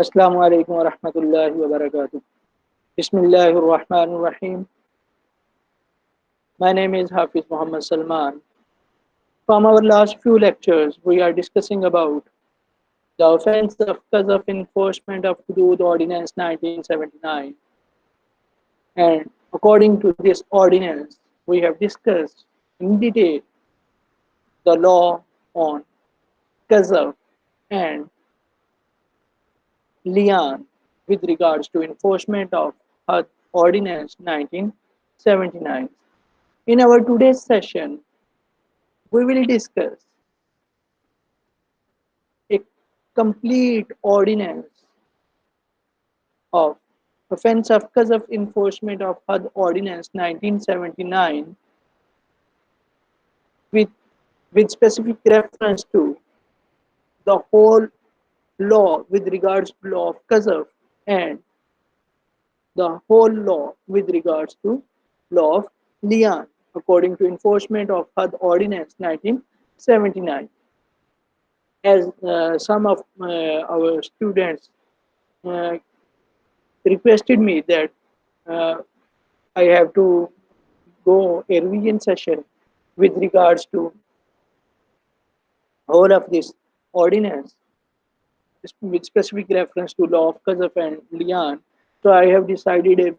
Assalamu alaikum wa rahmatullahi wa barakatuh. Bismillahir Rahmanir Rahim. My name is Hafiz Muhammad Salman. From our last few lectures, we are discussing about the offense of qazaf enforcement of Hudud Ordinance 1979. And according to this ordinance, we have discussed in detail the law on qazaf and lian with regards to enforcement of Hud Ordinance 1979. In our today's session, we will discuss a complete ordinance of offense of qazaf enforcement of Hud Ordinance 1979 with, with specific reference to the whole law with regards to law of qazaf and the whole law with regards to law of lian according to enforcement of Hud Ordinance 1979. As some of our students uh, requested me that uh, I have to go a revision session with regards to all of this ordinance with specific reference to law of qazaf and lian. So I have decided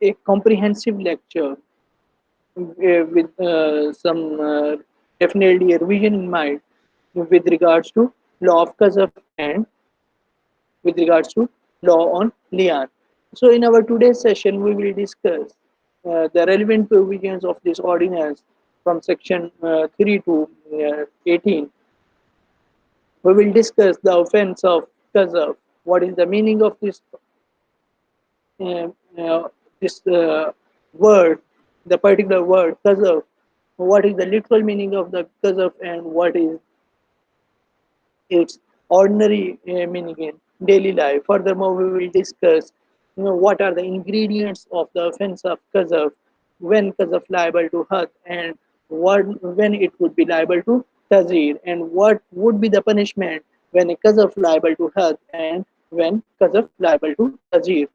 a comprehensive lecture with some definitely a revision in mind with regards to law of qazaf and with regards to law on lian. So in our today's session, we will discuss the relevant provisions of this ordinance from section 3 to 18. We will discuss the offense of qazaf. What is the meaning of uh, uh, this word, the particular word qazaf? What is the literal meaning of the qazaf and what is its ordinary meaning in daily life. Furthermore, we will discuss what are the ingredients of the offense of qazaf, when qazaf liable to had, and when it would be liable to tazir, and what would be the punishment when a qazaf liable to had and when qazaf liable to tazir.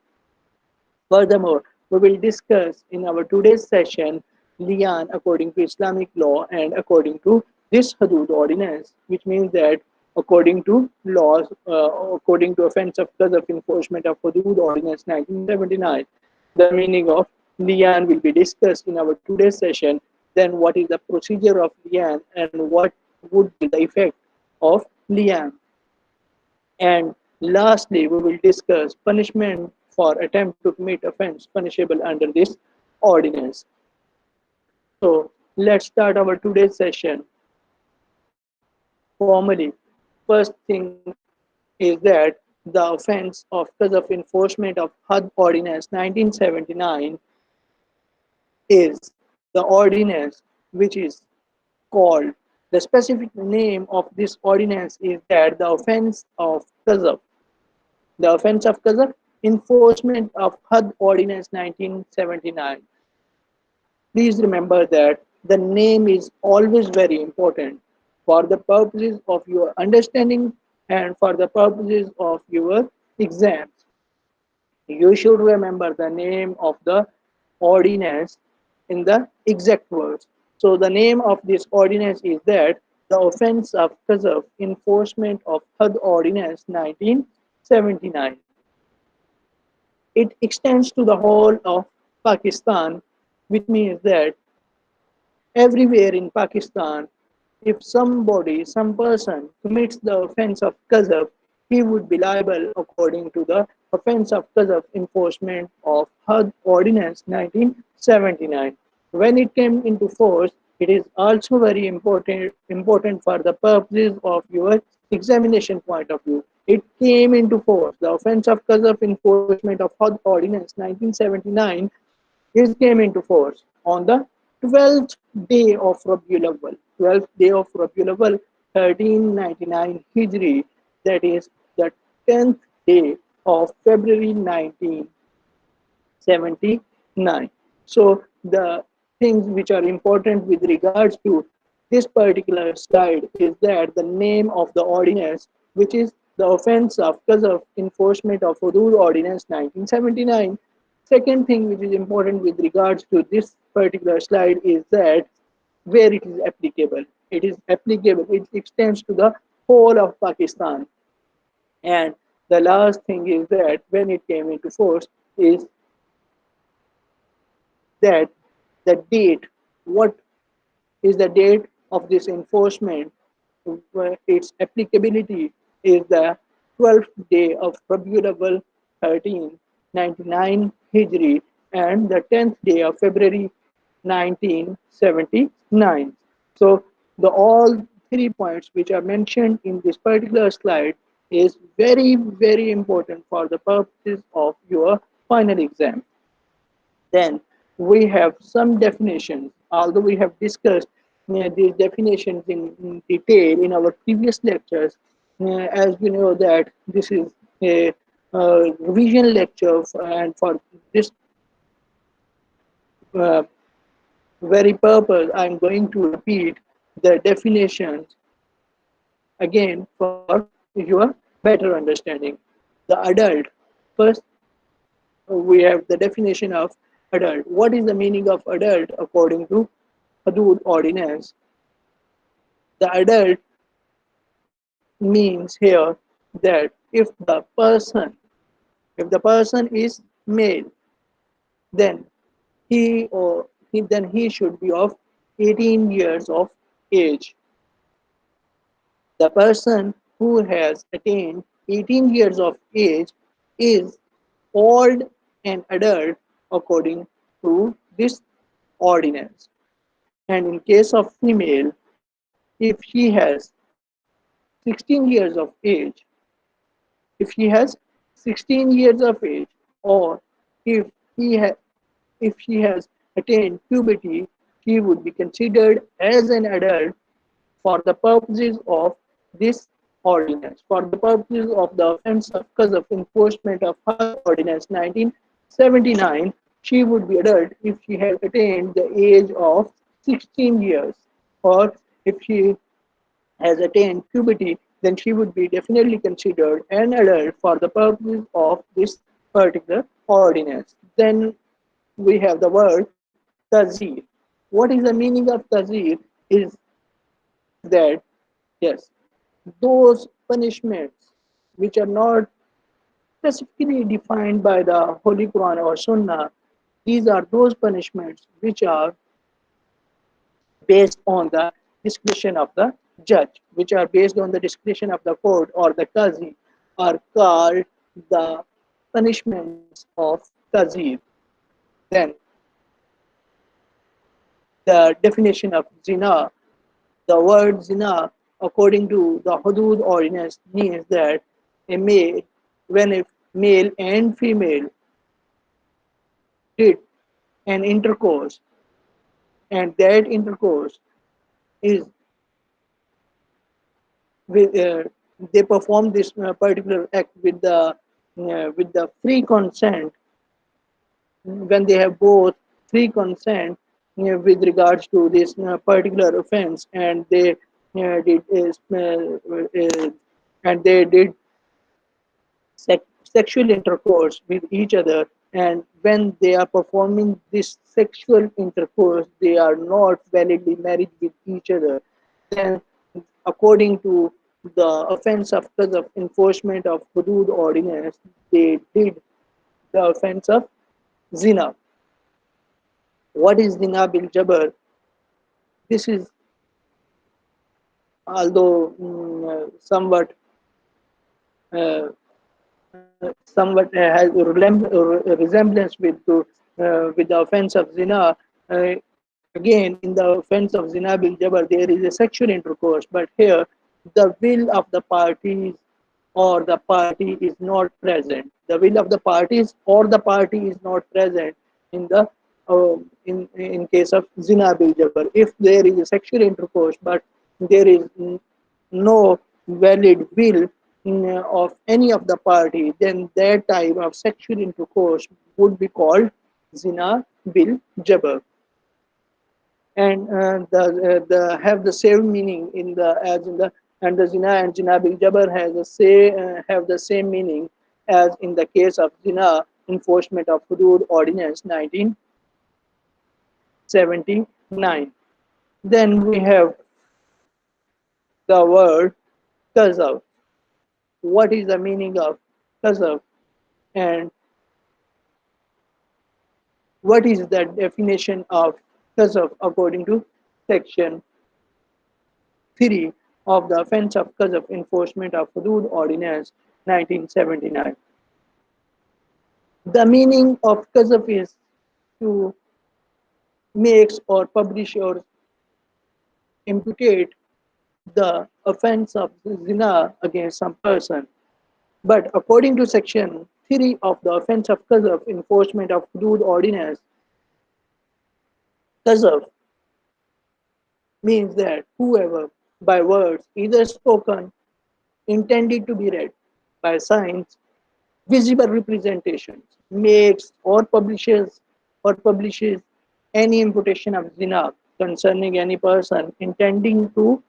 Furthermore, we will discuss in our today's session lian according to Islamic law and according to this hudud ordinance, which means that according to laws, according to offense of qazaf enforcement of hudud ordinance 1979, the meaning of lian will be discussed in our today's session. Then what is the procedure of lian and what would be the effect of lian? And lastly, we will discuss punishment for attempt to commit offense punishable under this ordinance. So let's start our today's session formally. First thing is that the offense of qazaf enforcement of Hud Ordinance 1979 is the ordinance which is called, the specific name of this ordinance is that the offense of qazaf. The offense of qazaf, enforcement of Hud Ordinance 1979. Please remember that the name is always very important for the purposes of your understanding and for the purposes of your exams. You should remember the name of the ordinance in the exact words. So the name of this ordinance is that the offense of qazaf, enforcement of Hud Ordinance 1979. It extends to the whole of Pakistan, which means that everywhere in Pakistan, if somebody, some person commits the offense of qazaf, he would be liable according to the offense of qazaf enforcement of Hud Ordinance 1979. When it came into force, it is also very important for the purposes of your examination point of view. It came into force. The offense of qazaf enforcement of Hud Ordinance 1979 is came into force on the 12th day of Rabiul Awwal, 12th day of Rabiul Awwal, 1399 Hijri, that is the 10th day of February 1979. So the things which are important with regards to this particular slide is that the name of the ordinance, which is the offense of qazaf, enforcement of hudud ordinance 1979. Second thing which is important with regards to this particular slide is that where it is applicable. It is applicable, it extends to the whole of Pakistan. And the last thing is that when it came into force is that the date, what is the date of this enforcement? Its applicability is the 12th day of Rabiul Awwal 1399 Hijri and the 10th day of February 1979. So the all 3 points which are mentioned in this particular slide is very, very important for the purposes of your final exam. Then we have some definitions, although we have discussed these definitions in detail in our previous lectures. As we know that this is a revision lecture, and for this uh, very purpose, I'm going to repeat the definitions again for your better understanding. The adult, first we have the definition of adult. What is the meaning of adult according to Hudud Ordinance? The adult means here that if the person is male, then he should be of 18 years of age. The person who has attained 18 years of age is called an adult according to this ordinance. And in case of female, if she has 16 years of age, if she has 16 years of age, or if he ha- if she has attained puberty, she would be considered as an adult for the purposes of this ordinance, for the purposes of the offense of qazaf, enforcement of Had Ordinance 1979. She would be adult if she had attained the age of 16 years, or if she has attained puberty, then she would be definitely considered an adult for the purposes of this particular ordinance. Then we have the word tazir. What is the meaning of tazir? Is that, yes, those punishments which are not specifically defined by the Holy Quran or Sunnah, these are those punishments which are based on the discretion of the judge, which are based on the discretion of the court or the qazi, are called the punishments of tazir. Then the definition of zina. The word zina, according to the Hudud ordinance, means that a male, when a male and female did an intercourse, and that intercourse is with, they perform this particular act with the free consent, when they have both free consent with regards to this particular offense, and they did and they did sexual intercourse with each other, and when they are performing this sexual intercourse they are not validly married with each other, then according to the offense of qazaf, enforcement of hudud ordinance, they did the offense of zina. What is zina bil jabr? This is, although uh, somewhat has resemblance with the offense of zina. Uh, Again, in the offense of zina bil jabr, there is a sexual intercourse, but here the will of the parties or the party is not present. The will of the parties or the party is not present in the in case of zina bil jabr. If there is a sexual intercourse, but there is no valid will of any of the party, then that type of sexual intercourse would be called zina bil jabr, and the have the same meaning in the as in the and the zina and zina bil jabr have the same meaning as in the case of zina enforcement of hudud ordinance 1979. Then we have the word qazaf. What is the meaning of qazaf, and what is the definition of qazaf according to section 3 of the offense of qazaf enforcement of hudud ordinance 1979? The meaning of qazaf is to make or publish or imputate the offense of zina against some person. But according to section 3 of the offense of qazaf enforcement of hudud ordinance, qazaf means that whoever by words either spoken, intended to be read, by signs, visible representations, makes or publishes any imputation of zina concerning any person intending to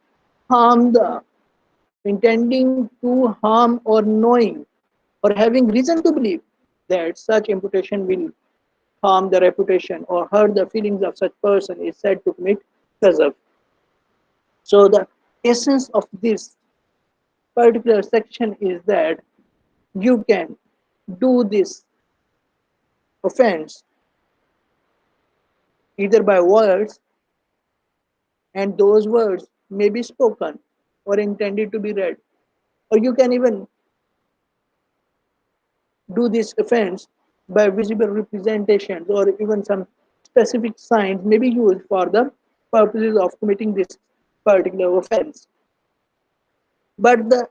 harm or knowing or having reason to believe that such imputation will harm the reputation or hurt the feelings of such person is said to commit qazaf. So the essence of this particular section is that you can do this offense either by words, and those words may be spoken or intended to be read, or you can even do this offense by visible representations, or even some specific signs may be used for the purposes of committing this particular offense. But the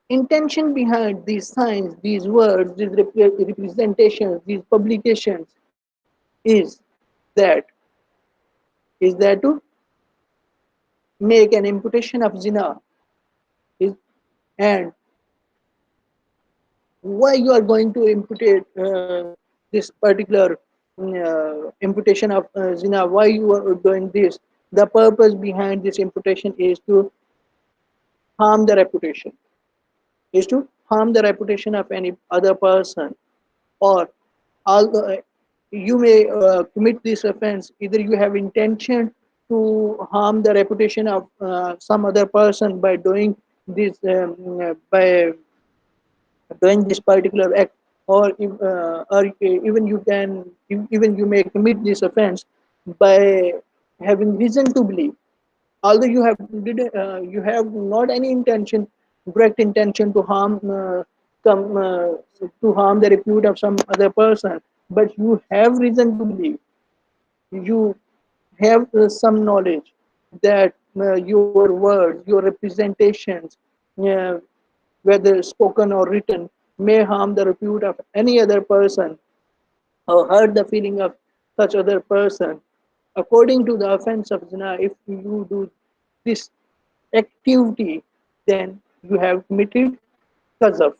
intention behind these signs, these words, these representations, these publications is that to make an imputation of zina, is, and why you are going to imputate this particular imputation of zina, why you are doing this. The purpose behind this imputation harm the reputation is to harm the reputation of any other person, or although you may commit this offense, either you have intention to harm the reputation of some other person by doing this by doing this particular act, or even you may commit this offense by having reason to believe, although you have not any direct intention to harm the repute of some other person, but you have reason to believe, you have some knowledge that your words, your representations, uh, whether spoken or written, may harm the repute of any other person or hurt the feeling of such other person. According to the offense of zina, if you do this activity, then you have committed qazaf.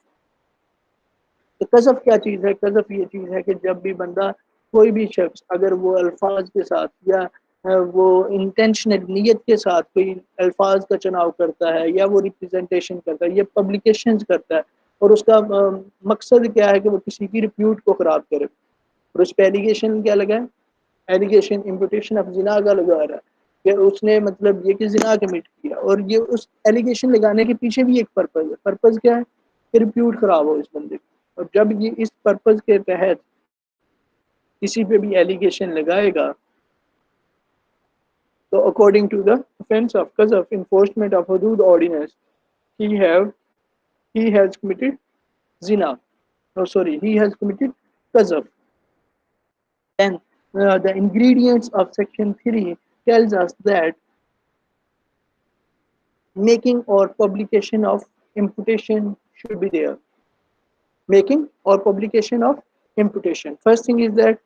तो कज़फ क्या चीज़ है? कज़फ ये चीज़ है कि जब भी बंदा, कोई भी शख्स अगर वो अल्फाज के साथ या वो इंटेंशनल नीयत के साथ कोई अल्फाज का चुनाव करता है, या वो रिप्रेजेंटेशन करता है या पब्लिकेशन करता है, और उसका मकसद क्या है कि वो किसी की रिप्यूट को ख़राब करे, और उस पर एलिगेशन क्या लगा है? एलिगेशन इम्पुटेशन ऑफ जिना का लगा रहा है कि उसने मतलब ये कि जिना कमिट किया, और ये उस एलिगेशन लगाने के पीछे भी एक पर्पज़ है। पर्पज़ क्या है? कि रिप्यूट ख़राब हो इस बंदे की। और जब ये इस पर्पज़ के तहत किसी पे भी एलिगेशन लगाएगा, तो according to the offence of कज़फ enforcement of hudud ordinance, he have he has committed zina. Oh, sorry, he has committed qazaf. Then the ingredients of section 3 tells us that making or publication of imputation should be there. Making or publication of imputation. First thing is that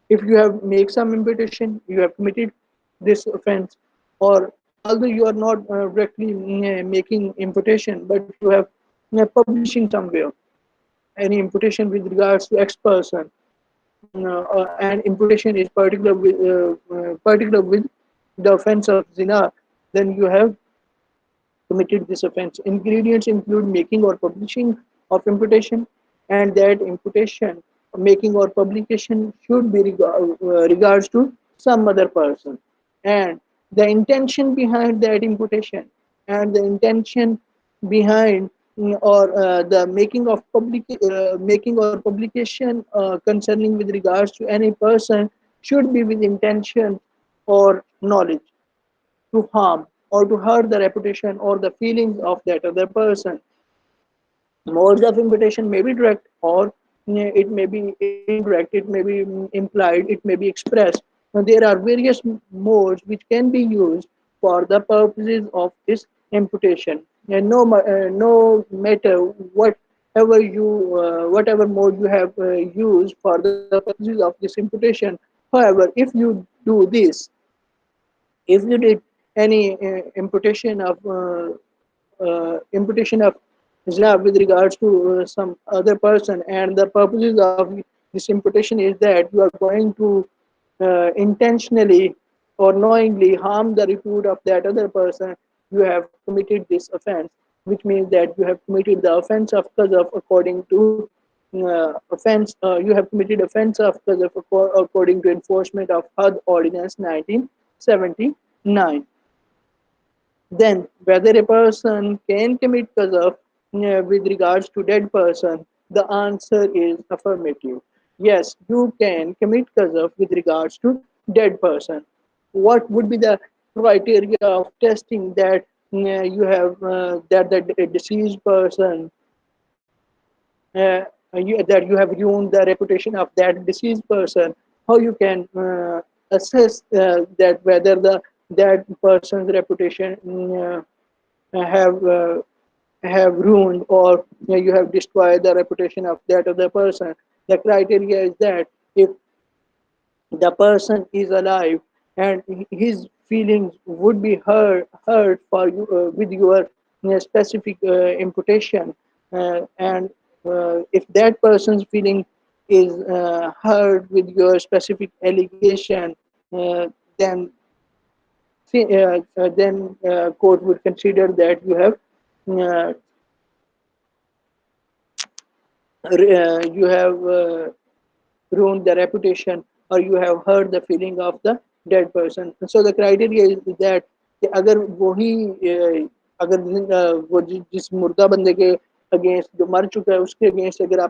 if you have made some imputation, you have committed this offense, or although you are not directly making imputation, but you have publishing somewhere any imputation with regards to X person, and imputation is particular with the offense of zina, then you have committed this offense. Ingredients include making or publishing of imputation, and that imputation, making or publication should be regards to some other person, and the intention behind that imputation, and the intention behind or the making or publication concerning with regards to any person should be with intention or knowledge to harm or to hurt the reputation or the feelings of that other person. Modes of imputation may be direct, or it may be indirect, it may be implied, it may be expressed. Now, there are various modes which can be used for the purposes of this imputation. And no matter whatever mode you have used for the purposes of this imputation, however, if you do this, if you did any imputation of zina with regards to some other person, and the purposes of this imputation is that you are going to intentionally or knowingly harm the repute of that other person, you have committed this offense, which means that you have committed the offense of qazaf according to you have committed offense of qazaf according to enforcement of had ordinance 1979. Then, whether a person can commit qazaf with regards to dead person, the answer is affirmative. Yes, you can commit qazaf with regards to dead person. What would be the criteria of testing that you have that the deceased person that you have ruined the reputation of that deceased person? How you can assess that whether the that person's reputation have have ruined, or you have destroyed the reputation of that other person? The criteria is that if the person is alive and his feelings would be hurt for you with your specific imputation, and if that person's feeling is hurt with your specific allegation, uh, then court would consider that uh, you have ruined the reputation, or you have hurt the feeling of the dead person. So the criteria is that कि अगर वही अगर वो जिस मुर्दा बंदे के against जो मर चुका है उसके अगेंस्ट अगर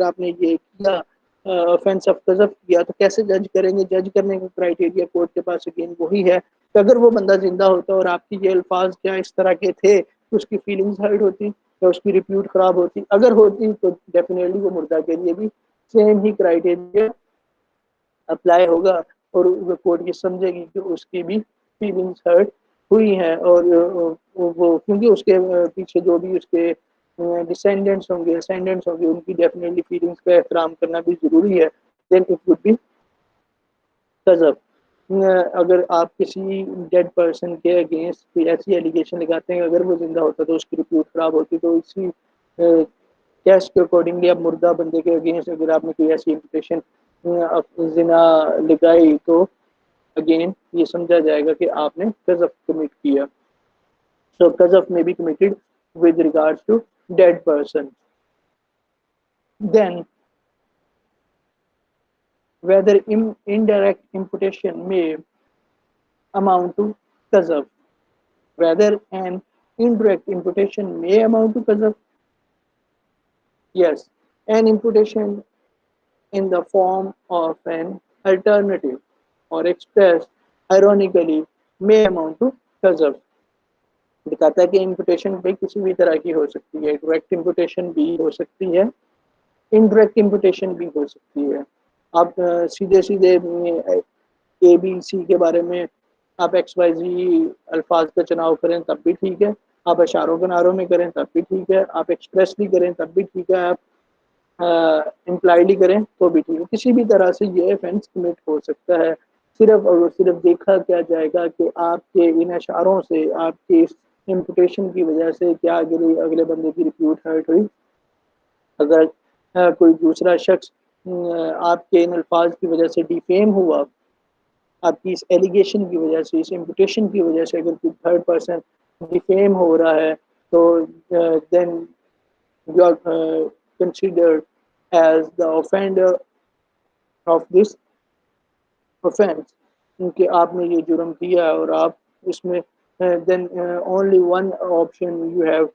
आपने ये किया ऑफेंस ऑफ गजब किया, तो कैसे जज करेंगे? जज करने का क्राइटेरिया कोर्ट के पास अगेन वही है कि अगर वो बंदा जिंदा होता और आपकी ये अल्फाज क्या इस तरह के थे, तो उसकी फीलिंग्स हर्ट होती या उसकी रिप्यूट खराब होती। अगर होती तो डेफिनेटली वो मुर्दा के लिए भी सेम ही क्राइटेरिया अप्लाई होगा, और कोर्ट ये समझेगी कि उसकी भी फीलिंग्स हर्ट हुई हैं, और वो क्योंकि उसके पीछे जो भी उसके डिसेंडेंट्स होंगे उनकी डेफिनेटली फीलिंग्स का एहतराम करना भी ज़रूरी है। देन इट वुड बी गजब। अगर आप किसी डेड पर्सन के अगेंस्ट कोई ऐसी एलिगेशन लगाते हैं, अगर वो जिंदा होता तो उसकी रिप्यूट खराब होती, तो इसी केस के अकॉर्डिंगली आप मुर्दा बंदे के अगेंस्ट अगर आपने कोई ऐसी इम्पिटेशन जिना लगाई, तो अगेन ये समझा जाएगा कि आपने गजब कमिट किया। सो गजब में be committed with regards to dead person. Then, whether indirect imputation may amount to qazaf. Whether an indirect imputation may amount to qazaf? Yes, an imputation in the form of an alternative or expressed ironically may amount to qazaf. दिखाता है कि इम्पुटेशन भी किसी भी तरह की हो सकती है, डायरेक्ट इम्पुटेशन भी हो सकती है, इनडायरेक्ट इम्पुटेशन भी हो सकती है। आप सीधे सीधे ए बी सी के बारे में आप एक्स वाई जी अल्फाज का चुनाव करें तब भी ठीक है, आप अशारों बनारों में करें तब भी ठीक है, आप एक्सप्रेसली करें तब भी ठीक है, आप इम्प्लाइडली करें तो भी ठीक है। किसी भी तरह से ये ऑफेंस कमिट हो सकता है। सिर्फ और सिर्फ देखा क्या जाएगा कि आपके इन अशारों से, आपके इस इम्पुटेशन की वजह से क्या अगले बंदे की रिप्यूट हर्ट हुई। अगर कोई दूसरा शख्स आपके इन अल्फाज की वजह से डिफेम हुआ, आपकी इस एलिगेशन की वजह से, इस इम्पुटेशन की वजह से, अगर कोई थर्ड पर्सन डिफेम हो रहा है, तो then you are considered as the offender of this offence, कि आपने ये जुर्म किया और आप इसमें, then only one option you have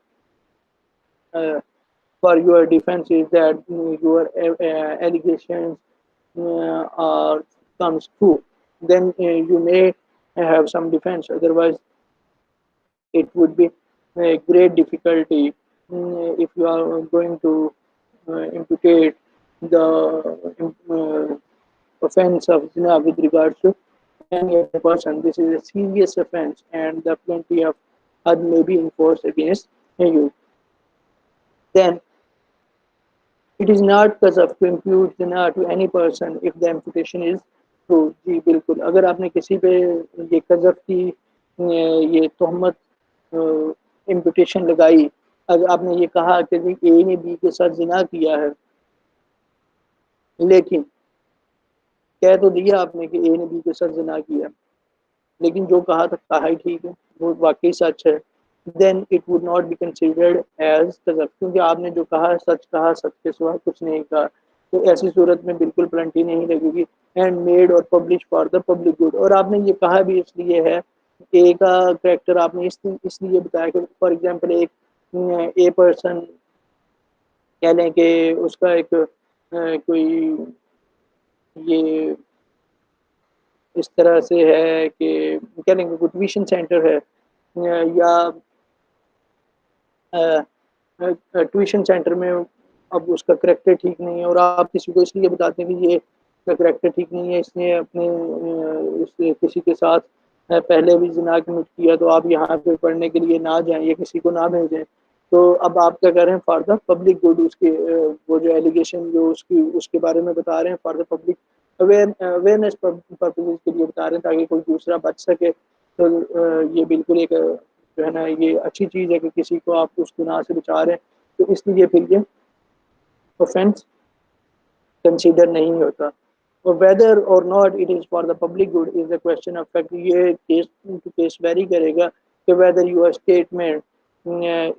for your defense is that your allegations are comes true. Then you may have some defense. Otherwise, it would be a great difficulty if you are going to imputate the offense of zina with regards to any other person. This is a serious offense, and the plenty of had may be enforced against you. Then it is not qazaf to impute zina to any person if the imputation is true. जी बिल्कुल, अगर आपने किसी पे ये कज़फ की ये तोहमत इम्पुटेशन लगाई, अगर आपने ये कहा कि जी ए ने बी के साथ जिना किया है, लेकिन कह तो दिया आपने कि ए ने बी के साथ जिना किया, लेकिन जो कहा था कहा ही ठीक है, वो वाकई सच है, then it would not be considered as कज़फ, क्योंकि आपने जो कहा कहा सच के सिवा कुछ नहीं कहा, तो ऐसी सूरत में बिल्कुल प्लंटी नहीं लगेगी। एंड मेड और publish for the public good, और आपने ये कहा भी इसलिए है, ए का करेक्टर आपने इसलिए बताया कि फॉर एग्जांपल एक ए पर्सन कह लें कि उसका एक कोई ये इस तरह से है कि कह लेंगे कोई ट्यूशन सेंटर है, या ट्यूशन सेंटर में अब उसका करेक्टर ठीक नहीं है, और आप किसी को इसलिए बताते हैं कि ये इसका करेक्टर ठीक नहीं है, इसने अपने किसी के साथ पहले भी जिना कमिट किया, तो आप यहाँ पे पढ़ने के लिए ना जाएं या किसी को ना भेजें। तो अब आप क्या कर रहे हैं, फॉर द पब्लिक गुड उसके वो जो एलिगेशन जो उसकी उसके बारे में बता रहे हैं, for the public awareness purposes के लिए बता रहे हैं, ताकि कोई दूसरा बच सके। तो ये बिल्कुल एक जो है ना ये अच्छी चीज़ है कि किसी को आप उस गुनाह से बचा रहे हैं, तो इसलिए फिर ये ऑफेंस कंसीडर नहीं होता। और whether or not it is for the public good is the question of fact, ये केस टू केस वेरी करेगा कि whether your statement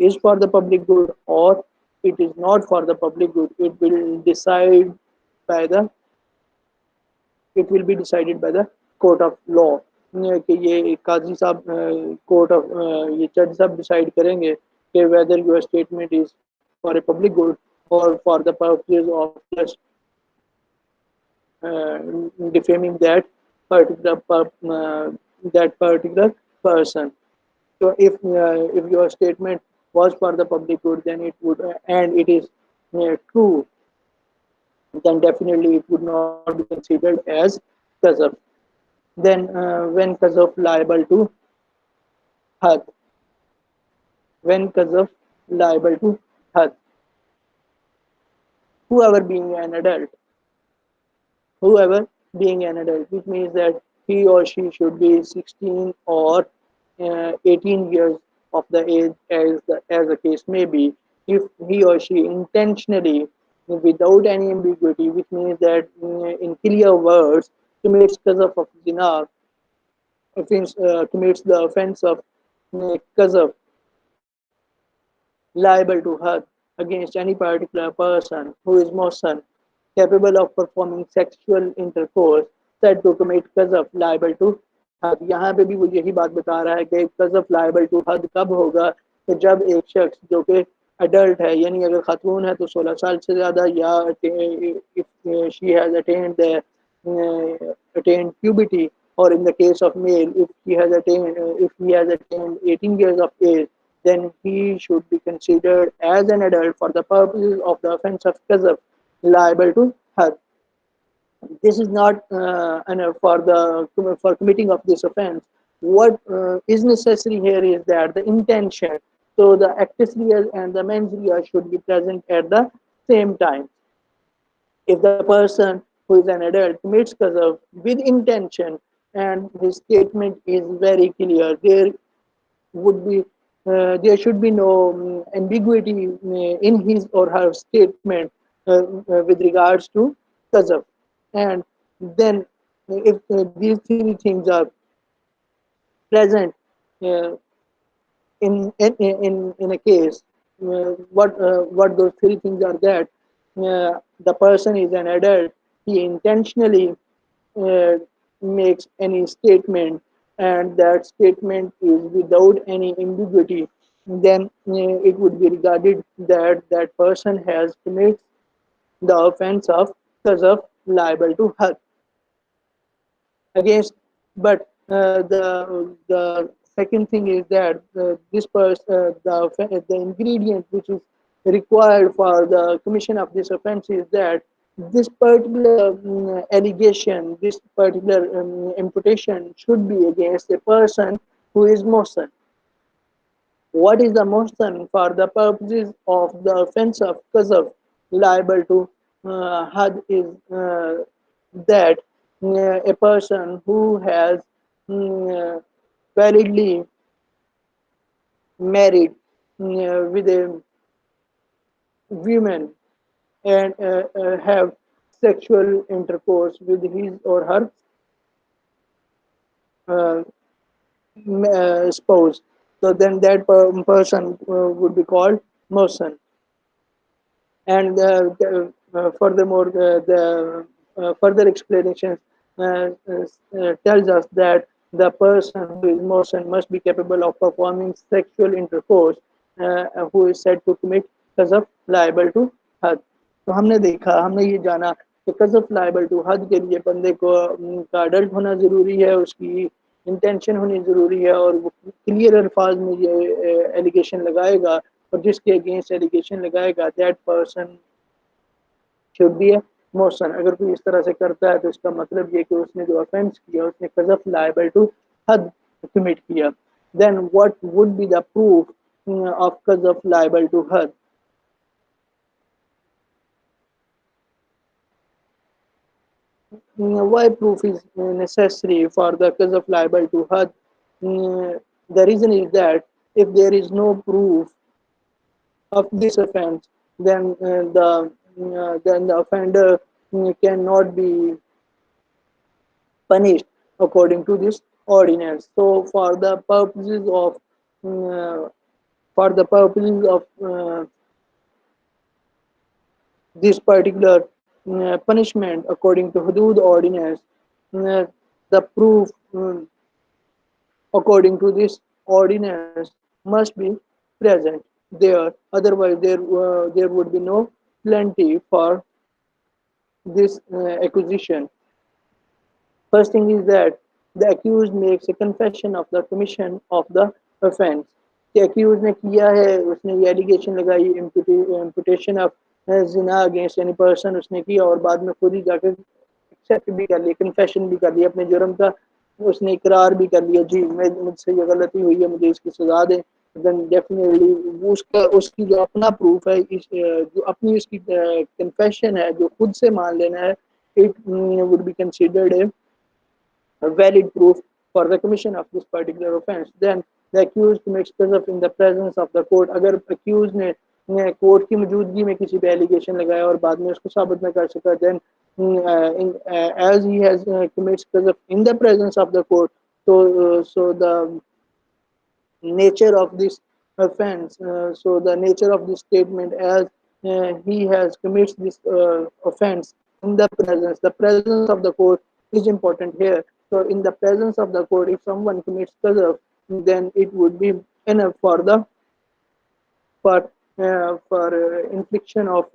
is for the public good or it is not for the public good. By the it will be decided by the court of law, कि ये काजी साहब court of ये जज साहब decide करेंगे कि whether your statement is for a public good और for the purpose of just defaming particular that particular person. So if your statement was for the public good, then it would and it is true, then definitely it would not be considered as qazaf. Then when qazaf liable to had, when qazaf liable to had, whoever being an adult, whoever being an adult, which means that he or she should be 16 or 18 years of the age, as the case may be. If he or she intentionally, without any ambiguity, which means that in clear words, commits qazaf of zina, commits the offense of qazaf, liable to hurt against any particular person who is Muslim, capable of performing sexual intercourse, said to commit qazaf liable to हद। यहाँ पे भी वो यही बात बता रहा है कि कज़फ लाइबल टू हद कब होगा, कि जब एक शख्स जो कि अडल्ट है, यानी अगर खातून है तो 16 साल से ज़्यादा, या if she has attained puberty, or in the case of male if he has attained 18 years of age, then he should be considered as an adult for the purposes of the offense of qazaf liable to had. This is not enough for committing of this offense. What is necessary here is that the intention, so the actus reus and the mens rea should be present at the same time. If the person who is an adult commits qazaf with intention and his statement is very clear, there should be no ambiguity in his or her statement with regards to qazaf. And then if these three things are present, uh, In a case, what those three things are that the person is an adult, he intentionally uh, makes any statement, and that statement is without any ambiguity, then it would be regarded that that person has committed the offense of qazaf, liable to had against. But the second thing is that this person the ingredient which is required for the commission of this offense is that this particular allegation, this particular imputation should be against a person who is Mohsen. What is the Mohsen? For the purposes of the offense of qazaf, liable to had is that a person who has validly married with a woman and have sexual intercourse with his or her uh, spouse. So then that person would be called Mohsen. And furthermore, the further explanations tells us that the person who is Mohsen must be capable of performing sexual intercourse, who is said to commit qazaf liable to had. तो हमने देखा, हमने ये जाना कि कज़फ liable to हद के लिए बंदे को का अडल्ट होना ज़रूरी है, उसकी इंटेंशन होनी ज़रूरी है, और वो क्लियर अल्फाज में ये एलिगेशन लगाएगा, और जिसके अगेंस्ट एलिगेशन लगाएगा that person should be A motion. अगर कोई इस तरह से करता है तो इसका मतलब ये कि उसने जो ऑफेंस किया उसने कज़फ लाइबल टू हद कमिट किया. Then what would be the proof of कज़फ लाइबल टू हद? Why proof is necessary for the qazaf liable to had? The reason is that if there is no proof of this offense, then the offender cannot be punished according to this ordinance. So, for the purposes of this particular punishment according to hudud ordinance, uh, the proof according to this ordinance must be present there. Otherwise, there would be no plenty for this acquisition. First thing is that the accused makes a confession of the commission of the offense. कि accused ने किया है, उसने ये allegation लगाई, imputation of zina against any person उसने किया, और बाद में खुद ही जाकर एक्सेप्ट भी कर लिया, कन्फेशन भी कर लिया अपने जुर्म का, उसने इकरार भी कर लिया, जी मैं मुझसे ये गलती हुई है, मुझे इसकी सजा दें. देन डेफिनेटली वो उसका उसकी जो अपना प्रूफ है, जो अपनी उसकी कन्फेशन है, जो खुद से मान लेना है, it would be considered a valid proof for the commission of this particular offense. Then the accused commits qazaf in the presence of the court. अगर accused ने कोर्ट की मौजूदगी में किसी पे एलिगेशन लगाया और बाद में उसको साबित न कर सका, then as he has commits qazaf in the presence of the court, so the nature of this offense, so the nature of this statement, as he has commits this offense in the presence of the court is important here. So in the presence of the court, if someone commits qazaf, then it would be enough for infliction of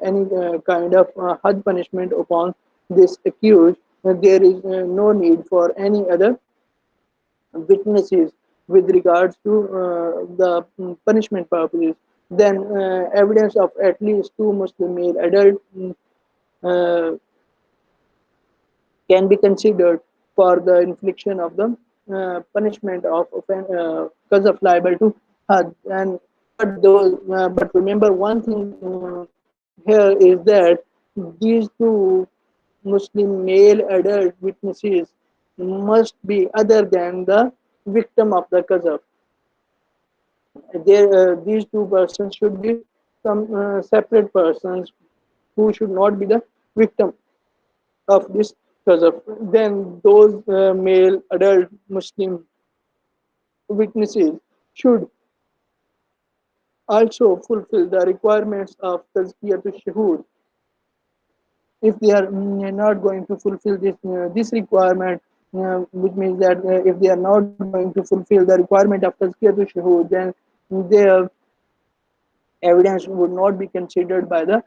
any kind of had punishment upon this accused. There is no need for any other witnesses with regards to the punishment purposes. Then evidence of at least two Muslim male adult uh, can be considered for the infliction of the punishment of cause of liable to had. And but remember one thing here is that these two Muslim male adult witnesses must be other than the victim of the qazaf. These two persons should be some separate persons who should not be the victim of this qazaf. Then those male adult Muslim witnesses should also fulfill the requirements of tazkiyat shuhud. If they are not going to fulfill this requirement, which means that if they are not going to fulfill the requirement of tazkiyat shuhud, then their evidence would not be considered by the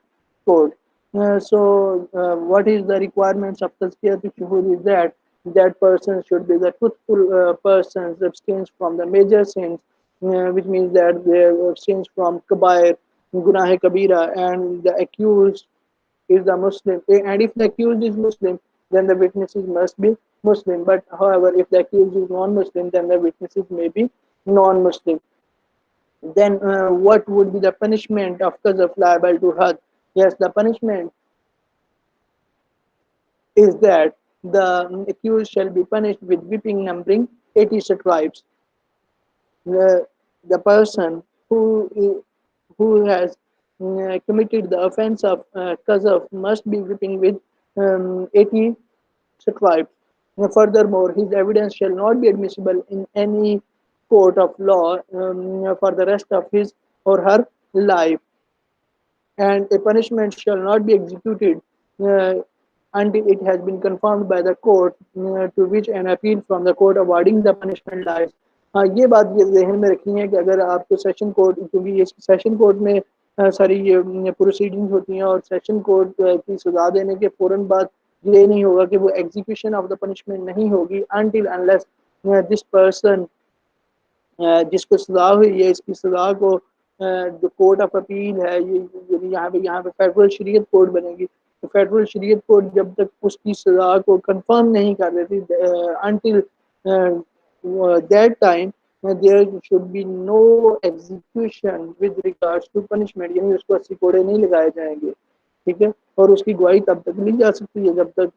court. What is the requirements of tazkiyat shuhud is that that person should be the truthful person, abstains from the major sins, which means that they abstains from kabair, gunah kabira, and the accused is the Muslim. And if the accused is Muslim, then the witnesses must be Muslim. But however, if the accused is non-Muslim, then the witnesses may be non-Muslim. Then what would be the punishment of qazaf liable to had? Yes, the punishment is that the accused shall be punished with whipping numbering 80 stripes. The person who has committed the offense of qazaf must be whipping with 80 stripes. Furthermore, his evidence shall not be admissible in any court of law for the rest of his or her life, and a punishment shall not be executed uh, until it has been confirmed by the court to which an appeal from the court awarding the punishment lies. हाँ, ये बात ये जहन में रखनी है कि अगर आपको सेशन कोर्ट, क्योंकि ये सेशन कोर्ट में सारी ये प्रोसीडिंग्स होती हैं, और सेशन कोर्ट की सजा देने के फौरन बाद ये नहीं होगा कि वो एग्जीक्यूशन ऑफ द पनिशमेंट नहीं होगी अनटिल अनलेस दिस पर्सन जिसको सजा हुई है इसकी सजा को जो कोर्ट ऑफ अपील है, ये यदि यहाँ पे फेडरल शरीयत कोर्ट बनेगी, तो फेडरल शरीयत कोर्ट जब तक उसकी सजा को कंफर्म नहीं कर देती until that time there should be no execution with regards to punishment, यानी उसको 80 कोड़े नहीं लगाए जाएंगे। ठीक है, और उसकी गवाही तब तक ली जा सकती है जब तक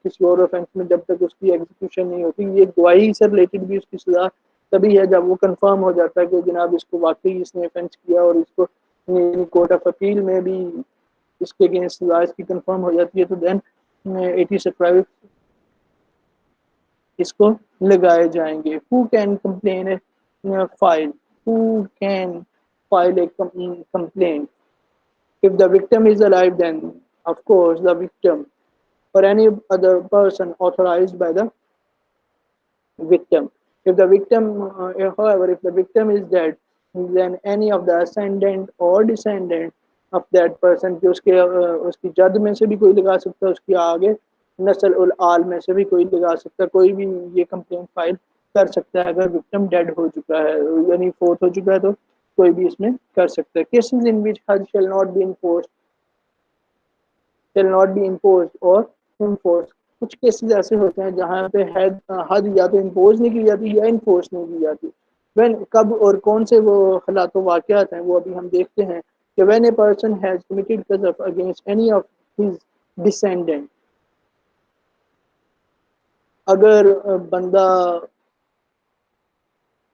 किसी और ऑफेंस में जब तक उसकी एग्जीक्यूशन नहीं होती। ये गवाही से रिलेटेड भी उसकी सजा तभी है जब वो कंफर्म हो जाता है कि जनाब इसको वाकई इसने ऑफेंस किया, और इसको कोर्ट ऑफ अपील में भी इसके अगेंस्ट सजा इसकी कंफर्म हो जाती है, तो देन 80 से प्राइवेट इसको लगाए जाएंगे। Who can complain file, who can file A complaint? If the victim is alive, then of course the victim or any other person authorized by the victim. If the victim, however, if the victim is dead, then any of the ascendant or descendant of that person, कि उसके उसकी जद में से भी कोई लगा सकता है, उसकी आगे नस्ल उल आल में से भी कोई लगा सकता है, कोई भी ये कंप्लेंट फाइल कर सकता है अगर विक्टिम डेड हो चुका है, यानी फोर्थ हो चुका है, तो कोई भी इसमें कर सकता है। केसेस इन विच हज shall not be enforced, shall not be imposed or enforced। कुछ केसेस ऐसे होते हैं जहाँ पे हद या तो इम्पोज नहीं की जाती या इन्फोर्स नहीं की जाती। व्हेन, कब और कौन से वो हालात वाक़यात हैं वो अभी हम देखते हैं कि when a person has committed कज़फ against any of his descendant, अगर बंदा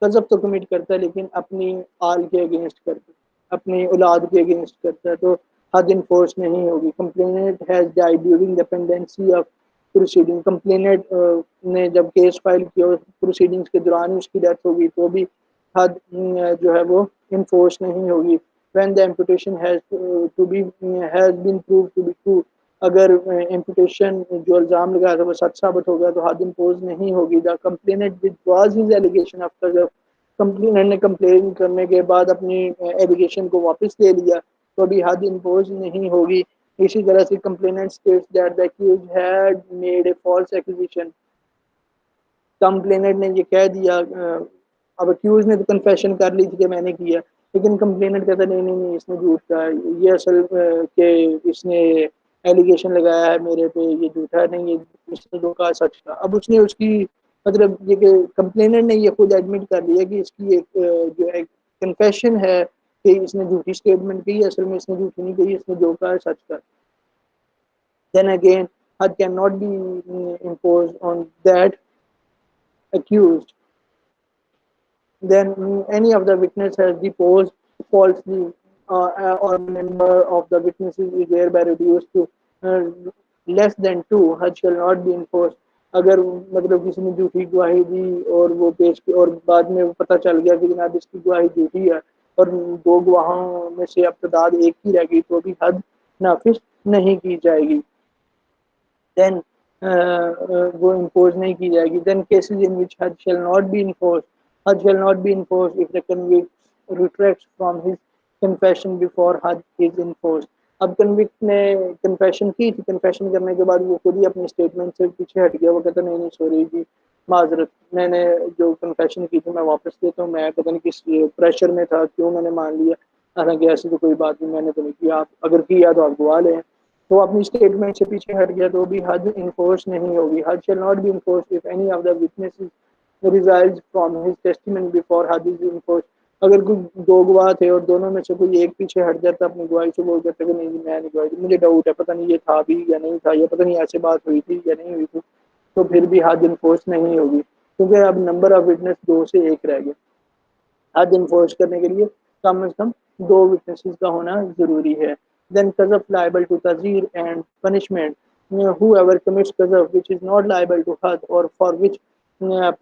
कज़फ तो कमिट करता है लेकिन अपनी आल के अगेंस्ट करता है, अपनी औलाद के अगेंस्ट करता है, तो हद इन्फोर्स नहीं होगी। Complainant has died during the pendency of proceeding, complainant ने जब केस फाइल किया प्रोसीडिंग्स के दौरान उसकी डेथ होगी तो भी हद जो है वो इन्फोर्स नहीं होगी। When the imputation has to be has been prove to be true, अगर इम्पुटेशन जो इल्ज़ाम लगाया था वो सच साबित हो गया तो हद इम्पोज नहीं होगी। The complainant withdraws his allegation after, जब कंप्लेनेंट ने कंप्लेन करने के बाद अपनी एलिगेशन को वापस ले लिया तो अभी हद इम्पोज नहीं होगी। इसी तरह से complainant states that the accused had made a false accusation, complainant ने ये कह दिया, अब अक्यूज ने तो कन्फेशन कर ली थी कि मैंने किया, लेकिन कंप्लेनेंट कहता नहीं नहीं नहीं इसने झूठ कहा, ये असल के इसने एलिगेशन लगाया है मेरे पे, ये झूठा नहीं, ये इसने जो कहा सच था। अब उसने उसकी मतलब ये कि कंप्लेनेंट ने ये खुद एडमिट कर लिया कि इसकी एक जो है कन्फेशन है कि इसने झूठी स्टेटमेंट की, असल में इसने झूठी नहीं कही, इसने जो कहा है सच का। देन अगेन हद can not be impose on that accused, then any of the witness has deposed falsely, or member of the witnesses is thereby reduced to uh, less than two, had shall not be enforced। अगर मतलब किसी ने झूठी गवाही दी और वो पेश की और बाद में पता चल गया कि जनाब इसकी गवाही झूठी है, और दो गवाहों में से अब तादाद एक की रह गई तो भी हद नाफिज नहीं की जाएगी, देन वो इम्पोज नहीं की जाएगी। देन केसेस इन विच हद शेल नॉट बी इन्फोर्स, हद shall not be enforce if the convict retracts from his confession before हद इज इन्फोर्स। अब कन्विक्ट ने कन्फेशन की थी, कन्फेशन करने के बाद वो खुद ही अपनी स्टेटमेंट से पीछे हट गया, वो कहता नहीं नहीं सॉरी जी माजरत, मैंने जो कन्फेशन की थी मैं वापस लेता हूँ, मैं पता नहीं किस प्रेशर में था क्यों मैंने मान लिया, हालांकि ऐसी तो कोई बात नहीं, मैंने तो नहीं किया, आप अगर किया तो आप गवा लें। तो अपनी स्टेटमेंट से पीछे हट गया तो भी हद इन्फोर्स नहीं होगी। हद shall not be enforce if any of the witnesses resiles from his testimony before हद इज इन्फोर्स। अगर कोई दो गवाह थे और दोनों में से कोई एक पीछे हट जाता अपनी गवाही से, बोल करता कि नहीं मैं नहीं गवाही, मुझे डाउट है, पता नहीं ये था भी या नहीं था, या पता नहीं ऐसे बात हुई थी या नहीं हुई थी, तो फिर भी हद इन्फोर्स नहीं होगी, क्योंकि अब नंबर ऑफ विटनेस दो से एक रह गया। हद इन्फोर्स करने के लिए कम से कम दो विटनेसेस का होना जरूरी है। देन कजफ लाइबल टू तजीर and punishment, whoever commits qazaf which is not liable to had or for which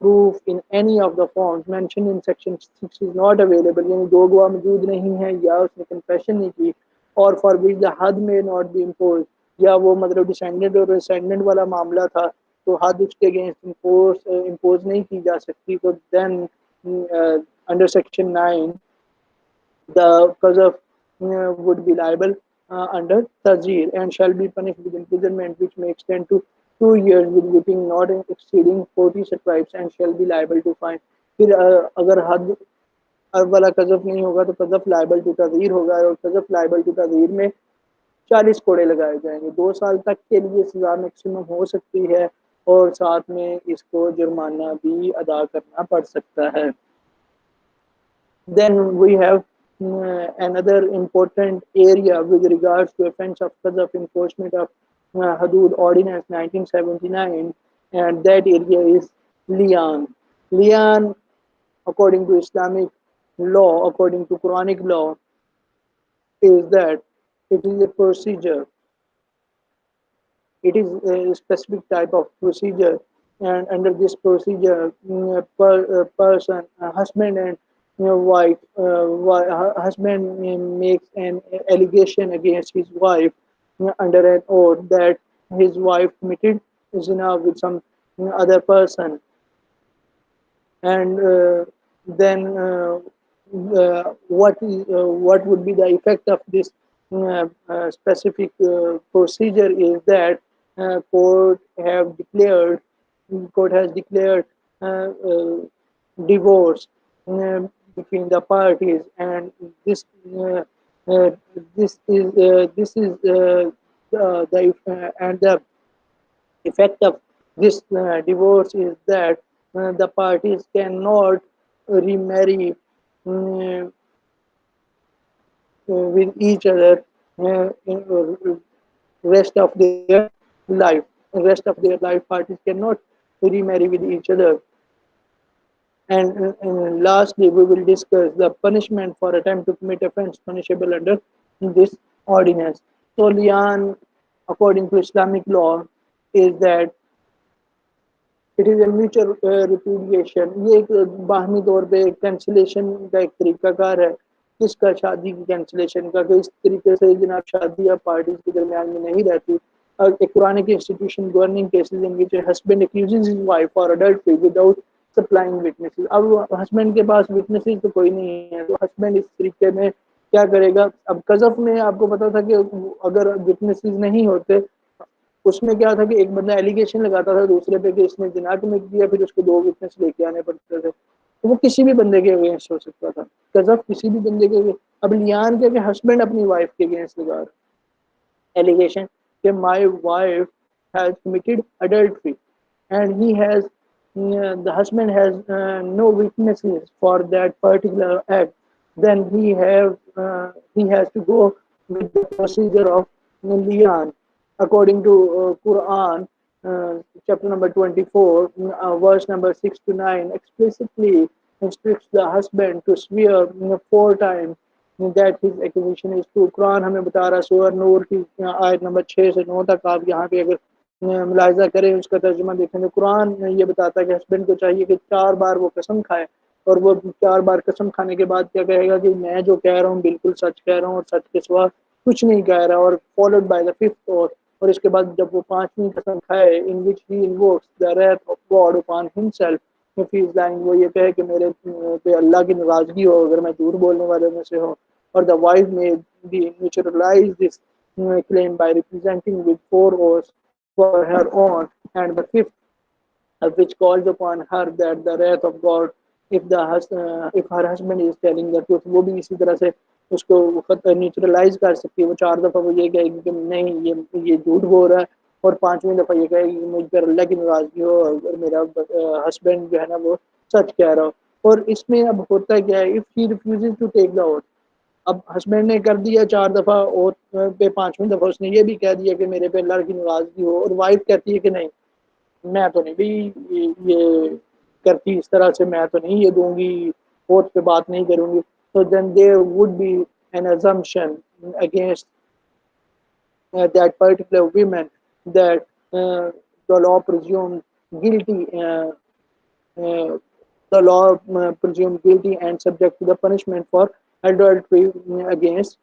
proof in any of the forms mentioned in section 6 is not available, यानी दो गवाह मौजूद नहीं है या उसने कन्फेशन नहीं की, और फॉर विच द हद में नॉट बी इम्पोज, या वो मतलब डिसेंडेंट और रिसेंडेंट वाला मामला था तो हद उसके अगेंस्ट इम्पोज नहीं की जा सकती, तो then under section 9 the qazaf would be liable under tazir and shall be punished with imprisonment which may extend to 2 years with whipping not exceeding 40 stripes and shall be liable to fine। फिर अगर हद वाला कजफ नहीं होगा तो कजफ liable to तज़ीर होगा, और कजफ liable to तज़ीर में 40 कोड़े लगाए जाएंगे, 2 साल तक के लिए सजा मैक्सिमम हो सकती है, और साथ में इसको जुर्माना भी अदा करना पड़ सकता है। Then we have another important area with regards to offense of qadhaf enforcement of Hudud Ordinance 1979, and that area is lian. Lian, according to Islamic law, according to Quranic law, is that it is a procedure, it is a specific type of procedure, and under this procedure person, husband and wife, husband makes an allegation against his wife under an oath that his wife committed zina with some other person, and then what would be the effect of this specific procedure is that declared court has declared divorce between the parties, and uh, uh, this is the and the effect of this divorce is that the parties cannot remarry uh, with each other in rest of their life. Rest of their life, parties cannot remarry with each other. And lastly, we will discuss the punishment for attempt to commit offense punishable under this ordinance. So, lian, according to Islamic law, is that it is a mutual repudiation, ये एक बाहमी तौर पे cancellation का एक तरीकाकार है। किसका? शादी की कैंसिलेशन का, कि इस तरीके से जनाब शादी या पार्टीज के दरमियान में नहीं रहती। एक Quranic institution governing cases in which husband accuses his wife for adultery without supplying witnesses. अब हस्बैंड के पास विटनेसेस तो कोई नहीं है, तो हस्बैंड इस तरीके में क्या करेगा? अब कजफ में आपको पता था कि अगर विटनेसेस नहीं होते, उसमें क्या था कि एक बंदा एलिगेशन लगाता था दूसरे पे कि इसने जिना कमिट किया, फिर उसको दो विटनेस लेके आने पड़ते थे, तो वो किसी भी बंदे के अगेंस्ट हो सकता था। कजफ किसी भी बंदे के, अब लियान के हस्बैंड अपनी वाइफ के अगेंस्ट लगा allegation that my wife has committed adultery, and the husband has no witnesses for that particular act, then he has to go with the procedure of lian. According to Quran, chapter number 24, verse number 6 to 9, explicitly instructs the husband to swear 4 times that his accusation is true। Quran हमें बता रहा है, सूरह नूर की आयत number 6 से 9 तक, आप यहाँ पे अगर मुलाहिजा करें, उसका तर्जुमा देखें तो कुरान ये बताता है कि हस्बैंड को चाहिए कि 4 बार वो कसम खाए और वो 4 बार कसम खाने के बाद क्या कहेगा कि मैं जो कह रहा हूँ बिल्कुल सच कह रहा हूँ और सच के सिवा कुछ नहीं कह रहा, और followed by the fifth oath, और इसके बाद जब वो 5वीं कसम खाए in which he invokes the wrath of God upon himself, if he is lying, वो ये कहे कि मेरे पे अल्लाह की नाराजगी हो अगर मैं झूठ बोलने वाले में से हूँ, और द वाइफ में B neutralize this claim by representing with 4 oaths for her own, and the fifth which calls upon her that the wrath of God if her husband is telling the truth, वो भी इसी तरह से उसको neutralise कर सकती है। वो 4 दफ़ा वो ये कहेगी कि नहीं ये झूठ बोल रहा है, और 5वीं दफ़ा ये कहेगी कि मुझ पर अल्लाह की नाराजगी हो अगर मेरा हस्बैंड जो है ना वो सच कह रहा हो। और इसमें अब होता क्या है, if she refuses to take the oath, अब हस्बैंड ने कर दिया 4 दफ़ा ओथ पे, 5वीं दफ़ा उसने ये भी कह दिया कि मेरे पे अल्लाह की नाराजगी हो, और वाइफ कहती है कि नहीं मैं तो नहीं भी ये करती इस तरह से, मैं तो नहीं ये दूंगी, कोर्ट पे बात नहीं करूंगी, तो then there would be an assumption against that particular women that the law presumes guilty uh, the law presumes guilty and subject to the punishment for adultery against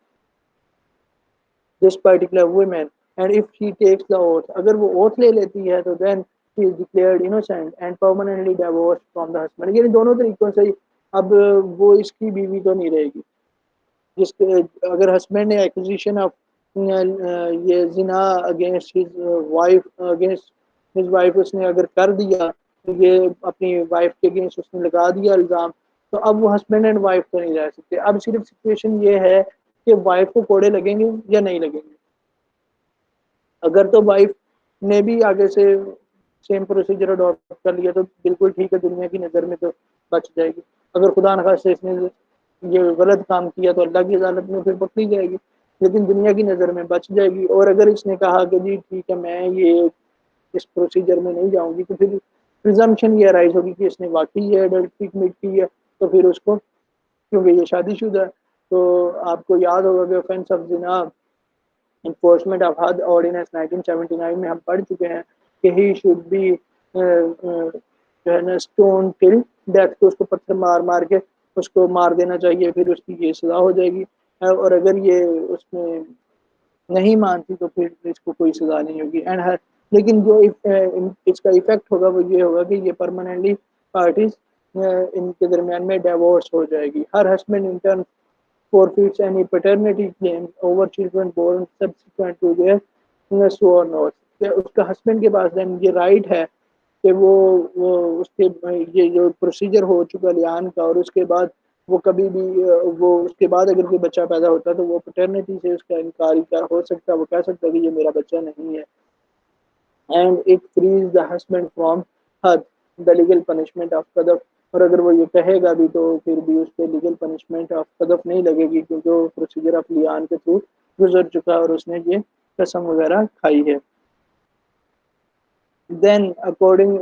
this particular woman, and if she takes the oath, अगर वो oath ले लेती है तो then she is declared innocent and permanently divorced from the husband। यानी दोनों तरीकों से अब वो इसकी बीवी तो नहीं रहेगी, जिसके अगर हस्बैंड ने एक्विजिशन ऑफ ये जिना against his wife against his wife उसने अगर कर दिया, तो ये अपनी वाइफ के अगेंस्ट उसने लगा दिया इल्ज़ाम, तो अब वो हस्बैंड एंड वाइफ तो नहीं रह सकते। अब सिर्फ सिचुएशन ये है कि वाइफ को कोड़े लगेंगे या नहीं लगेंगे। अगर तो वाइफ ने भी आगे से सेम प्रोसीजर अडॉप्ट कर लिया तो बिल्कुल ठीक है, दुनिया की नज़र में तो बच जाएगी। अगर खुदा न खास्ते इसने ये गलत काम किया तो अल्लाह की अदालत में फिर पकड़ी जाएगी, लेकिन दुनिया की नज़र में बच जाएगी। और अगर इसने कहा कि जी ठीक है मैं ये इस प्रोसीजर में नहीं जाऊंगी, तो फिर प्रिजम्पशन ये अराइज होगी कि इसने वाकई ये एडल्ट्री कमिट की है, तो फिर उसको, क्योंकि ये शादीशुदा है, तो आपको याद होगा कि offence of Jinnah enforcement of हद ऑर्डिनेंस 1979 में हम पढ़ चुके हैं कि ही शुड बी जो है ना स्टोन टिल डेथ, तो उसको पत्थर मार मार के उसको मार देना चाहिए, फिर उसकी ये सजा हो जाएगी। और अगर ये उसमें नहीं मानती तो फिर इसको कोई सजा नहीं होगी। एंड हर लेकिन जो इसका इफेक्ट होगा वो ये होगा कि ये परमानेंटली पार्टीज इनके दरमियान में डिवोर्स हो जाएगी। Her husband in turn forfeits any paternity claims over children born subsequent to their sworn oath। उसका हस्बैंड के पास देन ये राइट है कि वो उसके ये जो प्रोसीजर हो चुका लियान का, और उसके बाद वो कभी भी वो उसके बाद अगर कोई बच्चा पैदा होता है तो वो पैटर्निटी से उसका इनकार हो सकता है, वो कह सकता है कि ये मेरा बच्चा नहीं है। And it frees the husband from हद द लीगल पनिशमेंट ऑफ कदफ, और अगर वो ये कहेगा भी तो फिर भी उस पर लीगल पनिशमेंट ऑफ कदफ नहीं लगेगी, क्योंकि वो प्रोसीजर ऑफ लियान के थ्रू गुजर चुका है और उसने ये कसम वगैरह खाई है। देन अकॉर्डिंग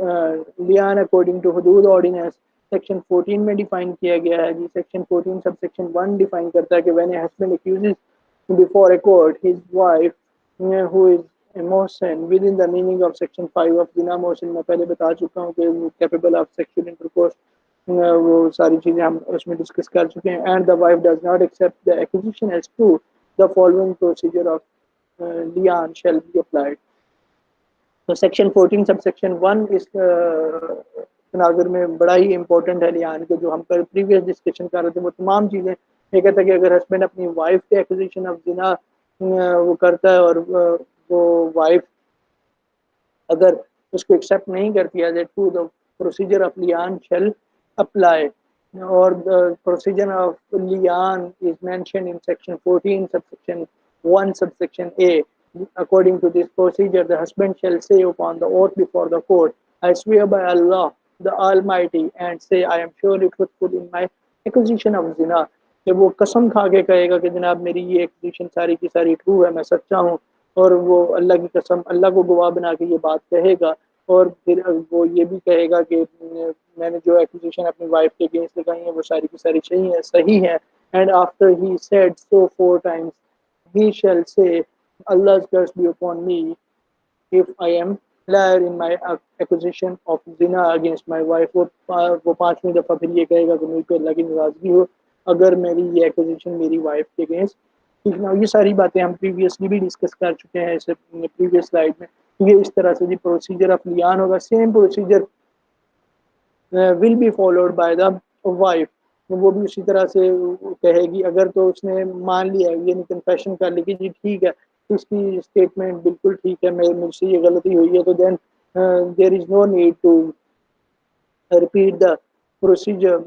लियान अकॉर्डिंग टू हदूद ऑर्डिनेंस सेक्शन 14 में डिफाइन किया गया है जी। सेक्शन 14 सब सेक्शन 1 डिफाइन करता है कि when a husband accuses before a court his wife who is a mohsin within the meaning of section 5 of जिना मोहसिन मैं पहले बता चुका हूँ कि कैपेबल ऑफ सेक्सुअल इंटरकोर्स, वो सारी चीज़ें हम उसमें डिस्कस कर चुके हैं। And the wife does not accept the acquisition as true the following procedure of लियान शैल बी अप्लाइड। तो सेक्शन 14 सब सेक्शन 1 इस तनाजुर में बड़ा ही इंपॉर्टेंट है लियान के, जो हम पर प्रीवियस डिस्कशन कर रहे थे वो तमाम चीज़ें। ये कहता है कि अगर हस्बैंड अपनी वाइफ के एक्विजिशन ऑफ जिना वो करता है और वो वाइफ अगर उसको एक्सेप्ट नहीं करती है that to the procedure of लियान शेल अप्लाई, और द प्रोसीजर ऑफ लियान is mentioned in section 14 subsection 1 subsection A। According to this procedure, the husband shall say upon the oath before the court, I swear by Allah the Almighty, and say I am surely truthful in my accusation of zina। कि वो कसम खा के कहेगा कि जनाब मेरी ये एक्यूजेशन सारी की सारी ट्रू है, मैं सच्चा हूँ, और वो अल्लाह की कसम अल्लाह को गवाह बना के ये बात कहेगा, और फिर वो ये भी कहेगा कि मैंने जो एक्यूजेशन अपनी वाइफ के अगेंस्ट लगाई है वो सारी की सारी सही है। And after he said so 4 times he shall say Allah's curse be upon me if I am liar in my accusation of zina against my wife. वो पांचवी दफा फिर ये कहेगा कि मुझ पर अल्लाह की नाराजगी हो अगर मेरी ये एक्विजिशन मेरी वाइफ के अगेंस्ट। ठीक ना, ये सारी बातें हम प्रीवियसली भी डिस्कस कर चुके हैं इस प्रीवियस स्लाइड में। ये इस तरह से जी प्रोसीजर ऑफ लियान होगा। Same procedure will be followed by the wife. वो भी उसी तरह से कहेगी। अगर तो उसने मान लिया ये कन्फेशन कर ली कि जी ठीक है, इसकी स्टेटमेंट बिल्कुल ठीक है, मैं मुझसे ये गलती हुई है, तो then there is no need to repeat the procedure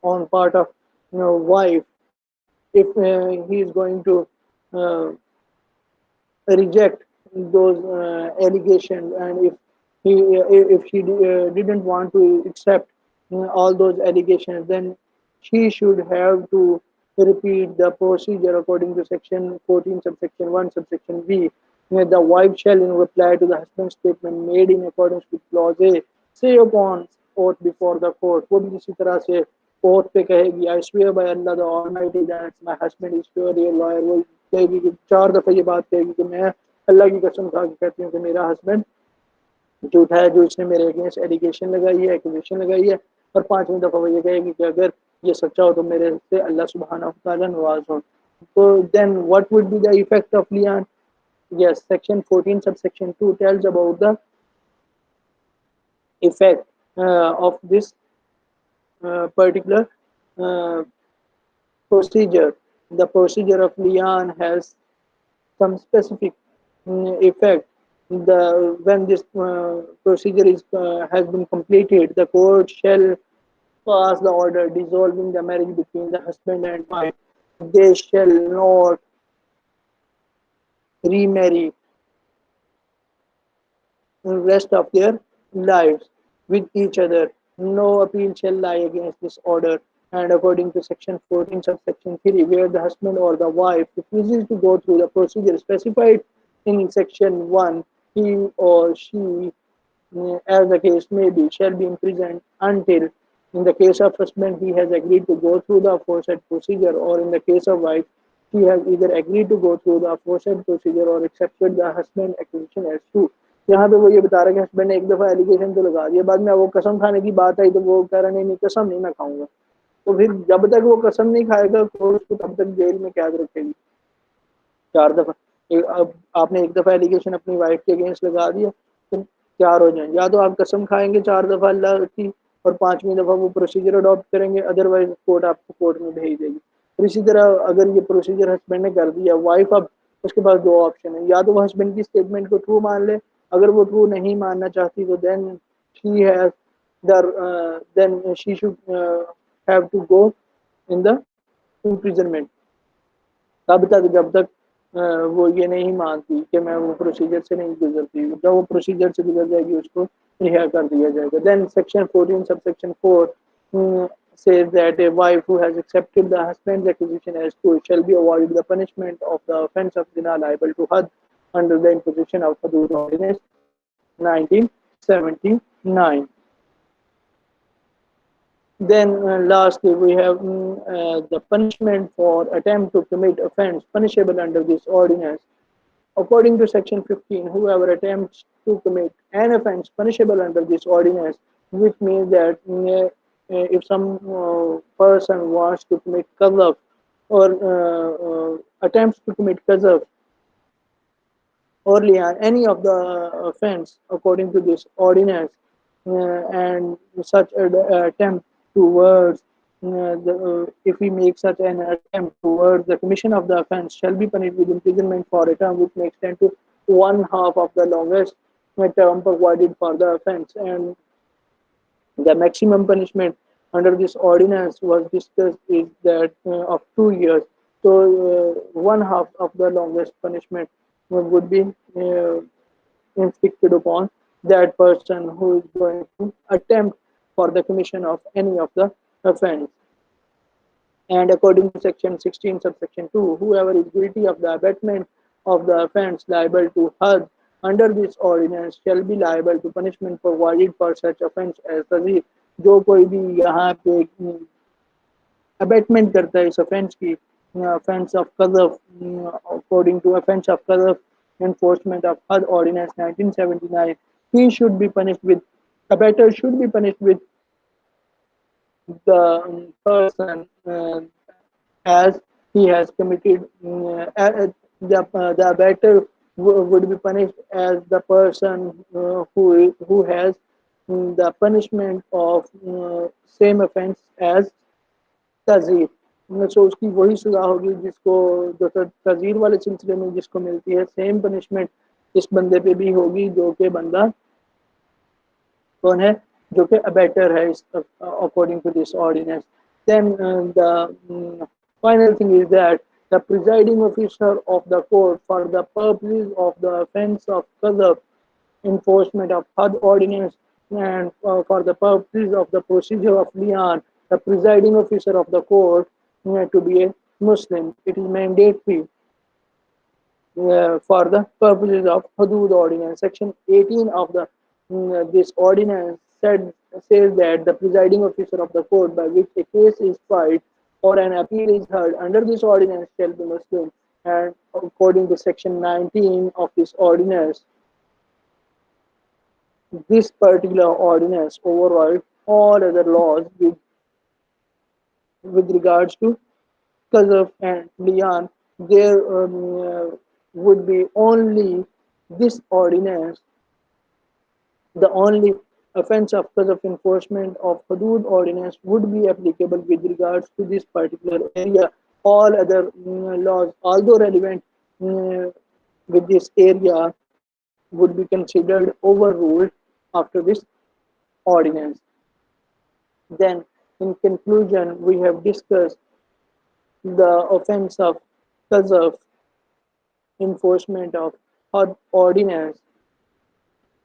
on part of wife if he is going to uh, reject those allegations, and if she didn't want to accept all those allegations, then she should have to repeat the procedure according to section 14 subsection 1 subsection b. The wife shall in reply to the husband's statement made in accordance with clause a say upon oath before the court. वो भी इसी तरह से oath पे कहेगी I swear by Allah the Almighty that my husband is surely a lawyer. वो कहेगी कि चार दफा ये बात कहेगी कि मैं अल्लाह की कसम खा के कहती हूँ कि मेरा हस्बैंड झूठा है जो इसने मेरे अगेंस्ट एलिगेशन लगाई है, एक्यूजेशन लगाई है। और पांचवी दफा वो ये कहेगी कि अगर ये सच्चा हो तो मेरे से अल्लाह सुब्हानहू व तआला नवाज हो। तो then what would be the effect of लियान? Yes, section 14 subsection 2 tells about the effect of this particular uh, procedure. The procedure of lian has some specific effect. When this procedure is has been completed, the court shall pass the order dissolving the marriage between the husband and wife. They shall not remarry the rest of their lives with each other. No appeal shall lie against this order. And according to section 14 subsection 3, where the husband or the wife refuses to go through the procedure specified in section 1, he or she, as the case may be, shall be imprisoned until, in the case of husband, he has agreed to go through the aforesaid procedure, or in the case of wife, she has either agreed to go through the aforesaid procedure or accepted the husband accusation as true. यहाँ पे वो ये बता रहा है कि husband ने एक दफा एलिगेशन तो लगा दिया, बाद में वो कसम खाने की बात आई तो वो कह रहा नहीं कसम नहीं मैं खाऊंगा। तो फिर जब तक वो कसम नहीं खाएगा कोर्ट उसको तब तक जेल में कैद रखेगी। चार दफा अब आपने एक दफा एलिगेशन अपनी वाइफ के अगेंस्ट लगा दिया तो चार हो जाएंगे। या तो आप कसम खाएंगे चार दफा अल्लाह की और पांचवी दफा वो प्रोसीजर अडॉप्ट करेंगे, अदरवाइज कोर्ट आपको कोर्ट में भेज देगी। और इसी तरह अगर ये प्रोसीजर हस्बैंड ने कर दिया, वाइफ अब उसके पास दो ऑप्शन है, या तो वो हस्बैंड की स्टेटमेंट को ट्रू मान ले। अगर वो ट्रू नहीं मानना चाहती तो then she has then she should have to go in the imprisonment तब तक जब तक वो ये नहीं मानती कि मैं वो प्रोसीजर से नहीं गुजरती। जब वो प्रोसीजर से गुजर जाएगी उसको रिहा कर दिया जाएगा। Then section 14 subsection 4 says that a wife who has accepted the husband's accusation as true shall be awarded the punishment of the offence of zina liable to had under the imposition of Hudud Ordinance 1979. Then lastly, we have the punishment for attempt to commit offence punishable under this ordinance. According to section 15, whoever attempts to commit an offence punishable under this ordinance, which means that if some person wants to commit qazaf or attempts to commit qazaf or lian, any of the offence according to this ordinance, and such attempt towards if we make such an attempt towards the commission of the offence shall be punished with imprisonment for a term which may extend to one half of the longest term provided for the offence. And the maximum punishment under this ordinance was discussed is that of 2 years. So one half of the longest punishment would be inflicted upon that person who is going to attempt for the commission of any of the offence. And according to section 16 subsection 2, whoever is guilty of the abatement of the offence liable to had under this ordinance shall be liable to punishment provided for such offence as the जो कोई भी यहाँ पे abetment करता है इस offence की, offence of कज़फ, अकॉर्डिंग टू ऑफेंस ऑफ कज़फ enforcement of Had Ordinance 1979, he should be punished with, a better should be punished with the person as he has committed, the better would be punished as the person who has the punishment of same offense as तज़ीर सो उसकी वही सज़ा होगी जिसको जो तज़ीर वाले सिलसिले में जिसको मिलती है सेम पनिशमेंट इस बंदे पे भी होगी जो कि बंदा कौन है जो कि अबेटर है इस according to this ordinance then the final thing is that the presiding officer of the court for the purposes of the offense of qazaf enforcement of had ordinance and for the purposes of the procedure of lian the presiding officer of the court to be a muslim it is mandatory for the purposes of Hudud Ordinance. Section 18 of the this ordinance says that the presiding officer of the court by which a case is filed or an appeal is heard under this ordinance shall be Muslim. And according to section 19 of this ordinance, this particular ordinance overrides all other laws with regards to qazaf and lian. There would be only this ordinance, the only offense of qazaf enforcement of hudud ordinance would be applicable with regards to this particular area. All other laws, although relevant with this area, would be considered overruled after this ordinance. Then, in conclusion, we have discussed the offense of qazaf enforcement of ordinance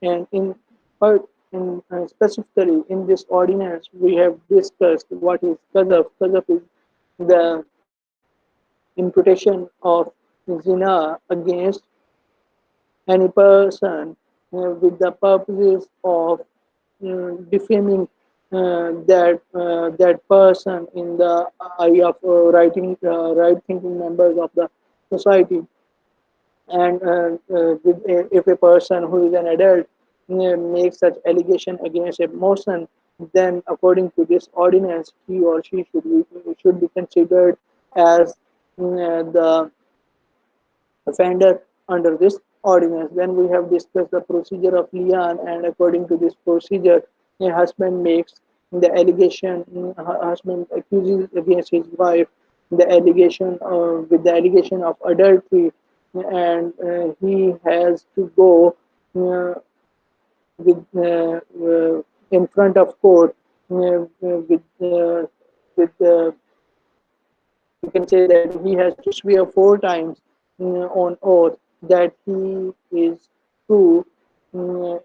and in specifically in this ordinance we have discussed what is qazaf. Qazaf is the imputation of zina against any person with the purposes of defaming that person in the eye of right thinking members of the society. And if a person who is an adult makes such allegation against a person, then according to this ordinance, he or she should be considered as the offender under this ordinance. Then we have discussed the procedure of lian, and according to this procedure, a husband makes the allegation, husband accuses against his wife the allegation with the allegation of adultery, and he has to go with in front of court with we can say that he has to swear 4 times on oath that he is true uh,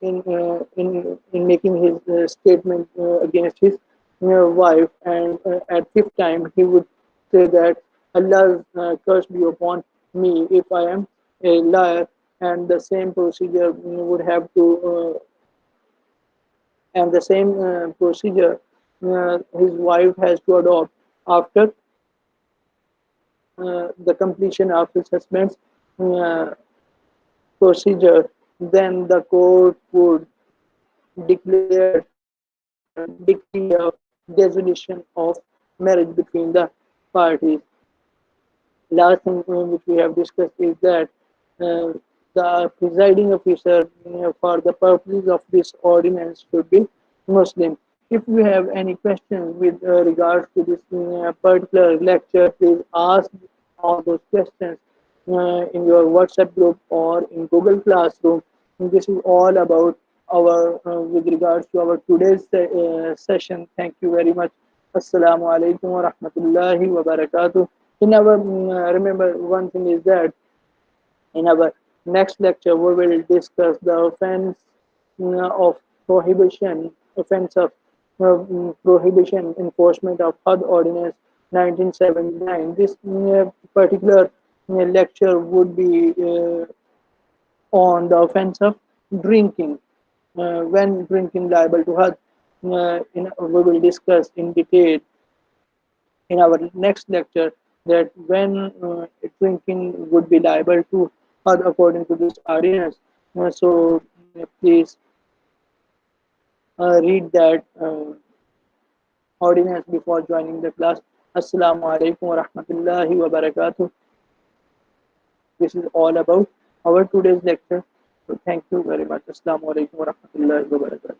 in making his statement against his wife, and at fifth time he would say that Allah's curse be upon me if I am a liar, and the same procedure would have to and the same procedure his wife has to adopt after the completion of his husband's uh, procedure. Then the court would declare decree of dissolution of marriage between the parties. Last thing which we have discussed is that uh, the presiding officer for the purposes of this ordinance should be Muslim. If you have any questions with regards to this particular lecture, please ask all those questions in your WhatsApp group or in Google Classroom. And this is all about our with regards to our today's session. Thank you very much. Assalamu alaikum wa rahmatullahi wa barakatuh. In our remember one thing is that in our next lecture we will discuss the offense of prohibition, offense of prohibition enforcement of HUD Ordinance 1979. This particular lecture would be on the offense of drinking. When drinking liable to HUD, we will discuss in detail in our next lecture that when drinking would be liable to had according to this ordinance. So please read that ordinance before joining the class. Assalamu alaikum wa rahmatullahi wa barakatuh. This is all about our today's lecture. So thank you very much. Assalamu alaikum wa rahmatullahi wa barakatuh.